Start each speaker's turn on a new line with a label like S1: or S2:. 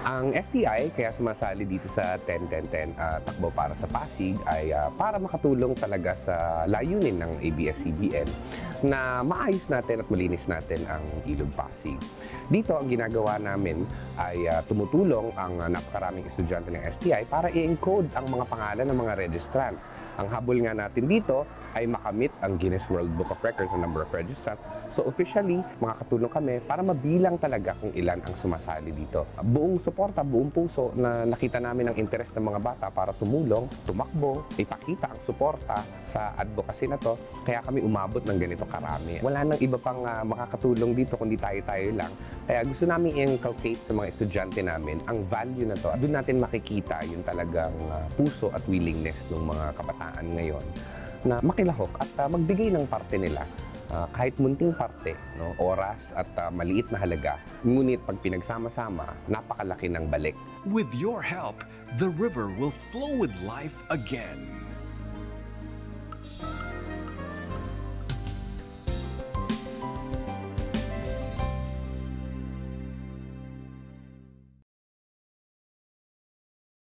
S1: Ang STI, kaya sumasali dito sa 10-10-10 Takbo para sa Pasig, ay para makatulong talaga sa layunin ng ABS-CBN na maayos natin at malinis natin ang Ilog Pasig. Dito, ang ginagawa namin ay tumutulong ang napakaraming estudyante ng STI para i-encode ang mga pangalan ng mga registrants. Ang habol nga natin dito ay makamit ang Guinness World Book of Records sa number of registrants. So officially, makakatulong kami para mabilang talaga kung ilan ang sumasali dito. Buong suporta, buong puso na nakita namin ang interes ng mga bata para tumulong, tumakbo, ipakita ang suporta sa advocacy na to. Kaya kami umabot ng ganito karami. Wala nang iba pang makakatulong dito kundi tayo-tayo lang. Kaya gusto namin i-inculcate sa mga estudyante namin ang value na to. Doon natin makikita yung talagang puso at willingness ng mga kabataan ngayon na makilahok at magbigay ng parte nila. Kahit munting parte, no, oras at maliit na halaga, ngunit pag pinagsama-sama, napakalaki ng balik.
S2: With your help, the river will flow with life again.